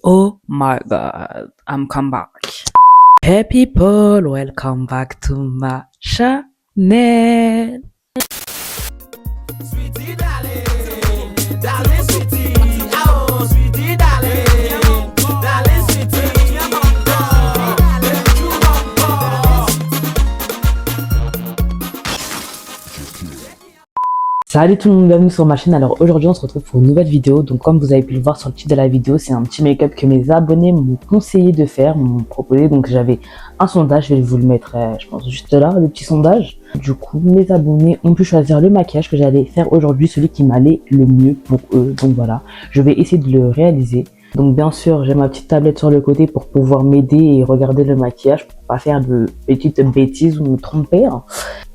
Oh my god, I'm come back. Hey people, welcome back to my channel. Sweetie darling, darling sweetie, oh sweetie darling, darling sweetie, Salut tout le monde, bienvenue sur ma chaîne. Alors aujourd'hui on se retrouve pour une nouvelle vidéo. Donc comme vous avez pu le voir sur le titre de la vidéo, c'est un petit make-up que mes abonnés m'ont conseillé de faire, m'ont proposé. Donc j'avais un sondage, je vais vous le mettre je pense juste là, le petit sondage. Du coup mes abonnés ont pu choisir le maquillage que j'allais faire aujourd'hui, celui qui m'allait le mieux pour eux. Donc voilà, je vais essayer de le réaliser. Donc bien sûr j'ai ma petite tablette sur le côté pour pouvoir m'aider et regarder le maquillage pour pas faire de petites bêtises ou me tromper.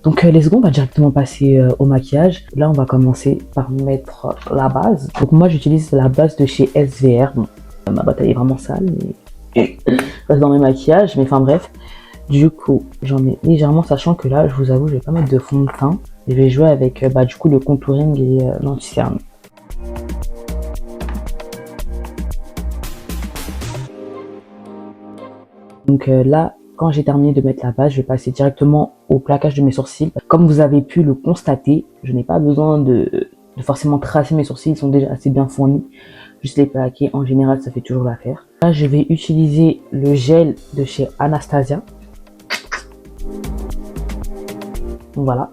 Donc les secondes, on va directement passer au maquillage. Là, on va commencer par mettre la base. Donc moi, j'utilise la base de chez SVR. Bon, ma boîte elle est vraiment sale, mais reste dans mes maquillages. Mais enfin bref, du coup, j'en ai légèrement, sachant que là, je vous avoue, je vais pas mettre de fond de teint. Je vais jouer avec du coup le contouring et l'anti-cerne. Donc là, quand j'ai terminé de mettre la base, je vais passer directement au plaquage de mes sourcils. Comme vous avez pu le constater, je n'ai pas besoin de forcément tracer mes sourcils, ils sont déjà assez bien fournis. Juste les plaquer, en général, ça fait toujours l'affaire. Là, je vais utiliser le gel de chez Anastasia. Donc voilà.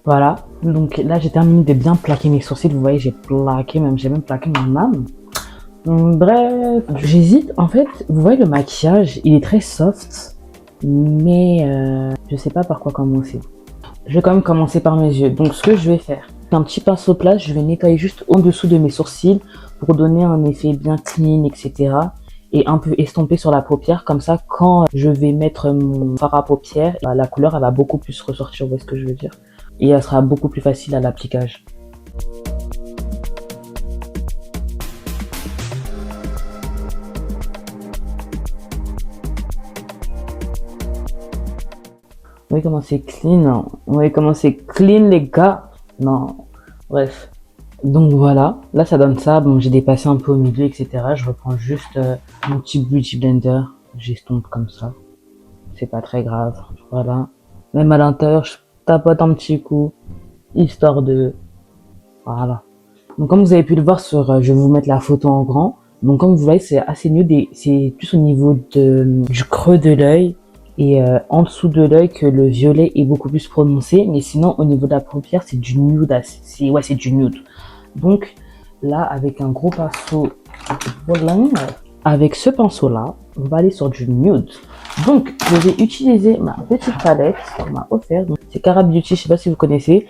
Voilà, donc là j'ai terminé de bien plaquer mes sourcils, vous voyez j'ai plaqué, j'ai même plaqué mon âme. Bref, j'hésite, en fait, vous voyez le maquillage, il est très soft, mais je sais pas par quoi commencer. Je vais quand même commencer par mes yeux, donc ce que je vais faire, un petit pinceau plat, je vais nettoyer juste en dessous de mes sourcils pour donner un effet bien clean, etc. Et un peu estompé sur la paupière, comme ça quand je vais mettre mon fard à paupières, la couleur elle va beaucoup plus ressortir, vous voyez ce que je veux dire. Et elle sera beaucoup plus facile à l'appliquage. Vous voyez comment c'est clean, vous voyez comment c'est clean les gars. Non, bref. Donc voilà, là ça donne ça, bon j'ai dépassé un peu au milieu etc. Je reprends juste mon petit beauty blender, j'estompe comme ça. C'est pas très grave, voilà. Même à l'intérieur, je tapote un petit coup, histoire de... Voilà. Donc comme vous avez pu le voir sur, je vais vous mettre la photo en grand. Donc comme vous voyez, c'est assez nude et c'est plus au niveau du creux de l'œil et en dessous de l'œil que le violet est beaucoup plus prononcé. Mais sinon au niveau de la paupière, c'est du nude, c'est du nude. Donc là, avec un gros pinceau, avec ce pinceau là, on va aller sur du nude. Donc je vais utiliser ma petite palette qu'on m'a offert. C'est Cara Beauty, je sais pas si vous connaissez.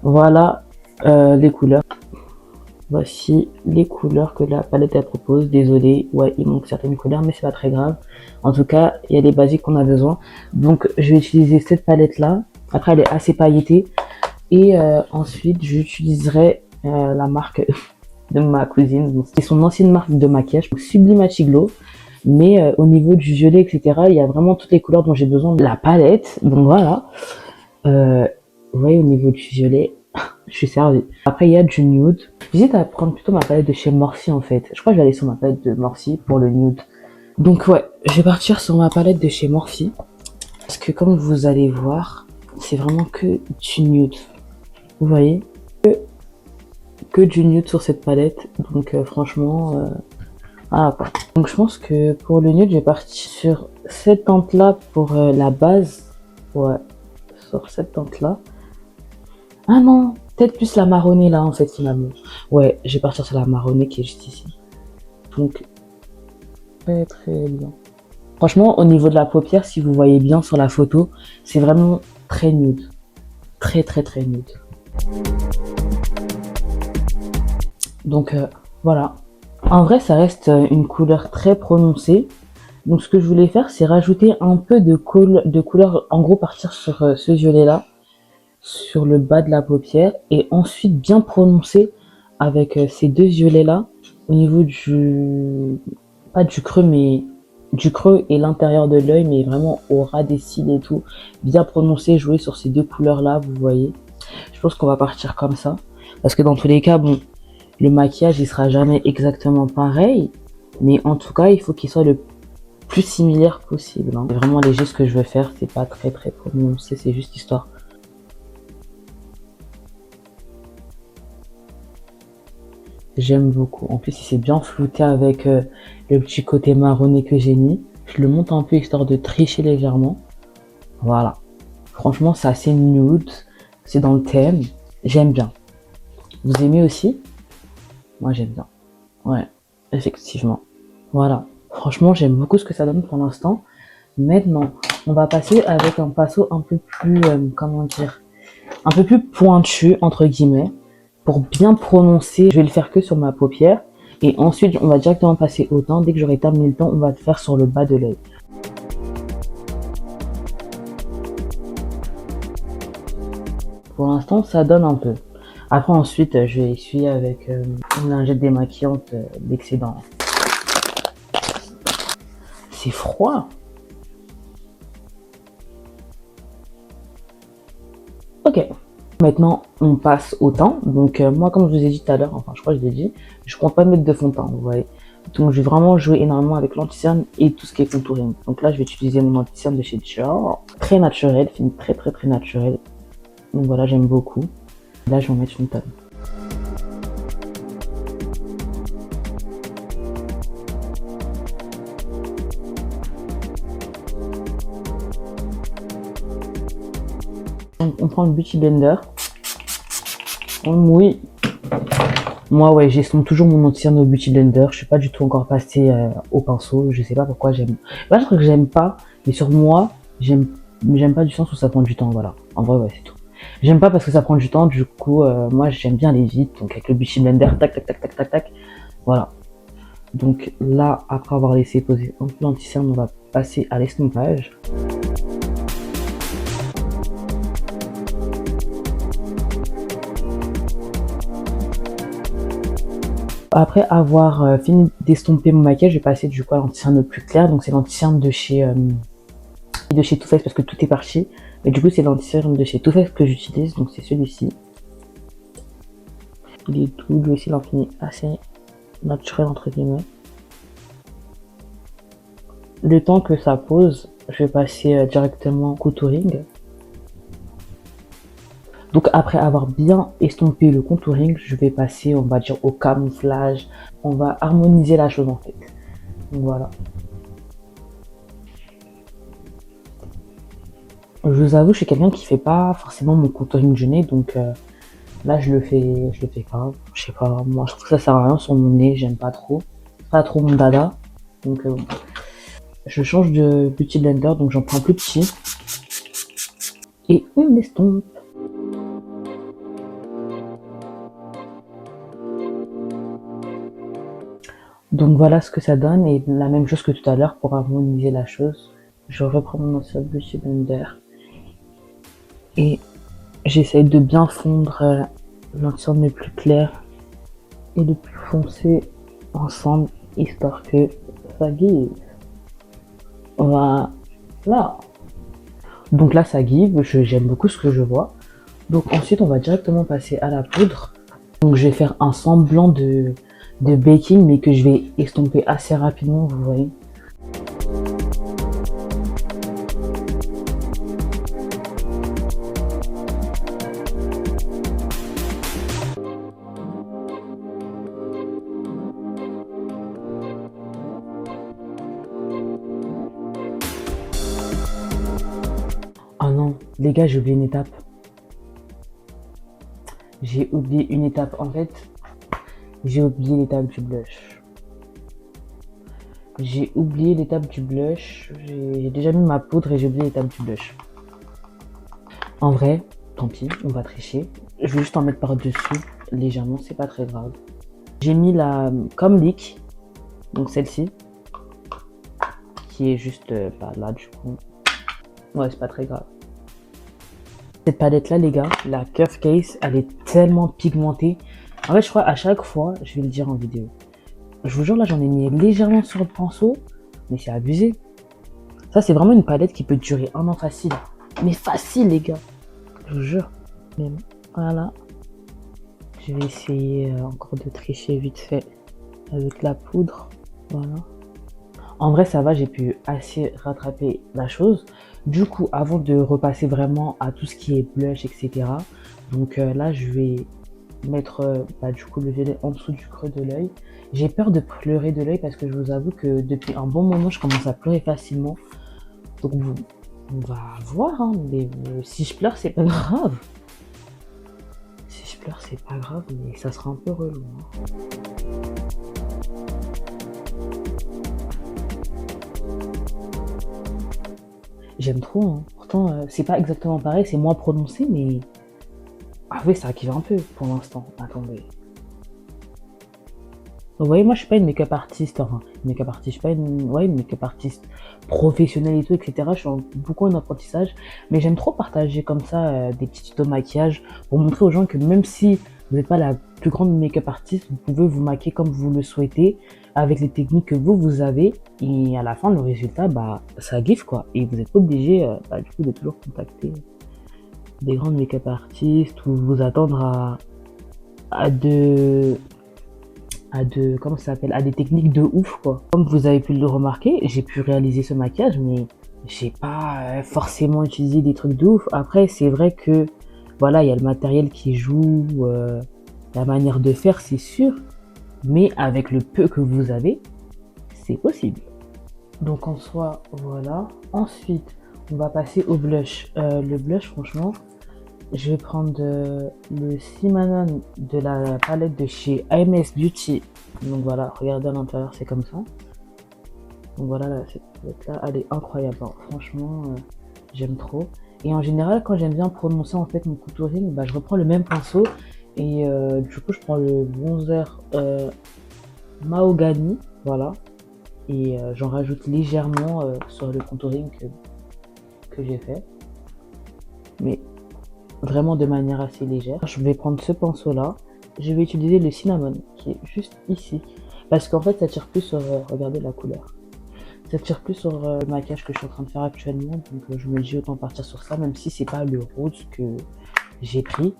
Voilà les couleurs. Voici les couleurs que la palette elle propose. Désolé, ouais, il manque certaines couleurs, mais c'est pas très grave. En tout cas, il y a les basiques qu'on a besoin. Donc, je vais utiliser cette palette là. Après, elle est assez pailletée. Et ensuite, j'utiliserai la marque de ma cousine. C'est son ancienne marque de maquillage, Sublimacy Glow. Mais au niveau du violet, etc., il y a vraiment toutes les couleurs dont j'ai besoin de la palette. Donc voilà. Vous voyez, au niveau du violet, je suis servie. Après, il y a du nude. J'hésite à prendre plutôt ma palette de chez Morphe en fait. Je crois que je vais aller sur ma palette de Morphe pour le nude. Donc ouais, je vais partir sur ma palette de chez Morphe. Parce que comme vous allez voir, c'est vraiment que du nude. Vous voyez, que du nude sur cette palette. Donc franchement, voilà quoi. Donc je pense que pour le nude, je vais partir sur cette teinte là pour la base. Ouais, sur cette teinte là. Ah non, peut-être plus la marronnée là en fait finalement. Ouais, je vais partir sur la marronnée qui est juste ici. Donc, très très bien. Franchement, au niveau de la paupière, si vous voyez bien sur la photo, c'est vraiment très nude. Très très très nude. Donc voilà. En vrai, ça reste une couleur très prononcée. Donc ce que je voulais faire, c'est rajouter un peu de couleur, en gros partir sur ce violet là. Sur le bas de la paupière et ensuite bien prononcer avec ces deux violets là au niveau du pas du creux mais du creux et l'intérieur de l'œil, mais vraiment au ras des cils et tout. Bien prononcé, jouer sur ces deux couleurs-là, vous voyez. Je pense qu'on va partir comme ça. Parce que dans tous les cas, bon, le maquillage, il sera jamais exactement pareil. Mais en tout cas, il faut qu'il soit le plus similaire possible. Hein. C'est vraiment léger ce que je veux faire. C'est pas très prononcé, c'est juste histoire. J'aime beaucoup. En plus, il s'est bien flouté avec le petit côté marronné que j'ai mis. Je le monte un peu histoire de tricher légèrement. Voilà. Franchement, c'est assez nude. C'est dans le thème. J'aime bien. Vous aimez aussi? Moi, j'aime bien. Ouais, effectivement. Voilà. Franchement, j'aime beaucoup ce que ça donne pour l'instant. Maintenant, on va passer avec un pinceau un peu plus, comment dire, un peu plus pointu, entre guillemets. Pour bien prononcer, je vais le faire que sur ma paupière. Et ensuite, on va directement passer au teint. Dès que j'aurai terminé le teint, on va le faire sur le bas de l'œil. Pour l'instant, ça donne un peu. Après, ensuite, je vais essuyer avec une lingette démaquillante l'excédent. C'est froid. Ok. Maintenant, on passe au teint. Donc, moi, comme je vous ai dit tout à l'heure, enfin, je crois que je l'ai dit, je compte pas mettre de fond de teint, vous voyez. Donc, je vais vraiment jouer énormément avec l'anti-cerne et tout ce qui est contouring. Donc là, je vais utiliser mon anti-cerne de chez Dior. Très naturel, fini très naturel. Donc voilà, j'aime beaucoup. Là, je vais en mettre une tonne. Donc, on prend le Beauty Blender. On mouille. Moi, ouais, j'estompe toujours mon anti-cerne au Beauty Blender. Je suis pas du tout encore passé au pinceau. Je sais pas pourquoi j'aime. Bah, je crois que j'aime pas. Mais sur moi, j'aime pas du sens où ça prend du temps. Voilà. En vrai, ouais, c'est tout. J'aime pas parce que ça prend du temps. Du coup, moi, j'aime bien aller vite. Donc, avec le Beauty Blender, tac. Voilà. Donc là, après avoir laissé poser un peu l'anti-cerne, on va passer à l'estompage. Après avoir fini d'estomper mon maquillage, je vais passer du coup à l'anti-cerne le plus clair. Donc c'est l'anti-cerne de chez Too Faced parce que tout est parti. Mais du coup c'est l'anti-cerne de chez Too Faced que j'utilise. Donc c'est celui-ci. Il est tout, lui aussi l'infini assez naturel entre guillemets. Le temps que ça pose, je vais passer directement au contouring. Donc après avoir bien estompé le contouring, je vais passer, on va dire, au camouflage. On va harmoniser la chose en fait. Donc voilà. Je vous avoue, je suis quelqu'un qui fait pas forcément mon contouring du nez, donc là je le fais pas. Je sais pas, moi je trouve que ça sert à rien sur mon nez, j'aime pas trop. Pas trop mon dada. Donc je change de Beauty Blender, donc j'en prends plus petit. Et on estompe. Donc voilà ce que ça donne, et la même chose que tout à l'heure pour harmoniser la chose. Je reprends mon ancien Beauty Blender et j'essaye de bien fondre l'ensemble le plus clair et le plus foncé ensemble, histoire que ça give. Voilà. Donc là ça give, j'aime beaucoup ce que je vois. Donc ensuite on va directement passer à la poudre. Donc je vais faire un semblant de baking, mais que je vais estomper assez rapidement, vous voyez. Ah non, les gars, j'ai oublié une étape. J'ai oublié une étape, en fait. J'ai oublié l'étape du blush. J'ai déjà mis ma poudre et j'ai oublié l'étape du blush. En vrai, tant pis, on va tricher. Je vais juste en mettre par-dessus, légèrement, c'est pas très grave. J'ai mis la Comlique, donc celle-ci, qui est juste là du coup. Ouais, c'est pas très grave. Cette palette là, les gars, la Curve Case, elle est tellement pigmentée. En fait, je crois à chaque fois, je vais le dire en vidéo. Je vous jure, là, j'en ai mis légèrement sur le pinceau. Mais c'est abusé. Ça, c'est vraiment une palette qui peut durer 1 an facile. Mais facile, les gars. Je vous jure. Mais bon, voilà. Je vais essayer encore de tricher vite fait avec la poudre. Voilà. En vrai, ça va, j'ai pu assez rattraper la chose. Du coup, avant de repasser vraiment à tout ce qui est blush, etc. Donc là, je vais mettre du coup le violet en dessous du creux de l'œil. J'ai peur de pleurer de l'œil parce que je vous avoue que depuis un bon moment, je commence à pleurer facilement. Donc on va voir, hein, mais si je pleure, c'est pas grave. Si je pleure, c'est pas grave, mais ça sera un peu relou. Hein. J'aime trop, hein. Pourtant, c'est pas exactement pareil, c'est moins prononcé, mais... Ah oui, ça active un peu pour l'instant. Attendez. Vous voyez, moi je suis pas une make-up artiste, enfin, make-up artiste, je suis pas une make-up artiste professionnelle et tout, etc. Je suis beaucoup en apprentissage, mais j'aime trop partager comme ça des petits tutos maquillage pour montrer aux gens que même si vous n'êtes pas la plus grande make-up artiste, vous pouvez vous maquiller comme vous le souhaitez, avec les techniques que vous avez, et à la fin, le résultat, ça give quoi. Et vous n'êtes pas obligé, du coup, de toujours contacter des grandes make-up artistes ou vous attendre à comment ça s'appelle, à des techniques de ouf quoi. Comme vous avez pu le remarquer, j'ai pu réaliser ce maquillage, mais j'ai pas forcément utilisé des trucs de ouf. Après, c'est vrai que voilà, il y a le matériel qui joue, la manière de faire, c'est sûr, mais avec le peu que vous avez, c'est possible. Donc en soi, voilà. Ensuite, on va passer au blush. Le blush, franchement, je vais prendre le Cinnamon de la palette de chez AMS Beauty. Donc voilà, regardez à l'intérieur, c'est comme ça. Donc voilà, cette palette-là, elle est incroyable. Hein. Franchement, j'aime trop. Et en général, quand j'aime bien prononcer en fait mon contouring, je reprends le même pinceau. Et du coup, je prends le bronzer Mahogany. Voilà. Et j'en rajoute légèrement sur le contouring que j'ai fait. Mais vraiment de manière assez légère. Je vais prendre ce pinceau là, je vais utiliser le Cinnamon qui est juste ici parce qu'en fait ça tire plus sur, regardez la couleur, ça tire plus sur le maquillage que je suis en train de faire actuellement, donc je me dis autant partir sur ça, même si c'est pas le rose que j'ai pris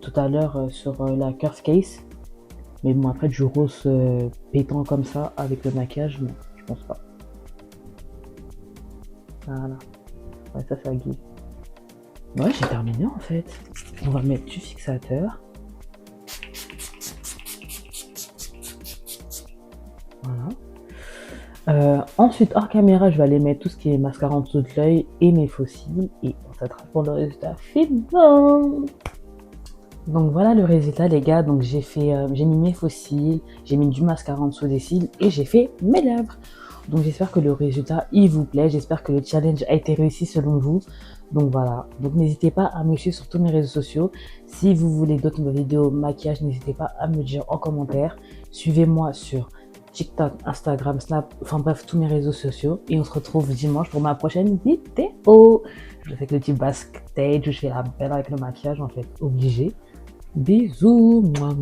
tout à l'heure sur la Curve Case, mais bon après du rose pétant comme ça avec le maquillage, non, je pense pas. Voilà, ouais, ça guide. Ouais, j'ai terminé en fait. On va mettre du fixateur. Voilà. Ensuite, hors caméra, je vais aller mettre tout ce qui est mascara en dessous de l'œil et mes faux cils. Et on s'attrape pour le résultat final. Donc voilà le résultat les gars. Donc j'ai mis mes faux cils, j'ai mis du mascara en dessous des cils et j'ai fait mes lèvres. Donc j'espère que le résultat il vous plaît, j'espère que le challenge a été réussi selon vous. Donc voilà, donc n'hésitez pas à me suivre sur tous mes réseaux sociaux. Si vous voulez d'autres vidéos maquillage, n'hésitez pas à me dire en commentaire. Suivez-moi sur TikTok, Instagram, Snap, enfin bref, tous mes réseaux sociaux. Et on se retrouve dimanche pour ma prochaine vidéo. Je fais le petit backstage où je fais la belle avec le maquillage en fait, obligé. Bisous, moi.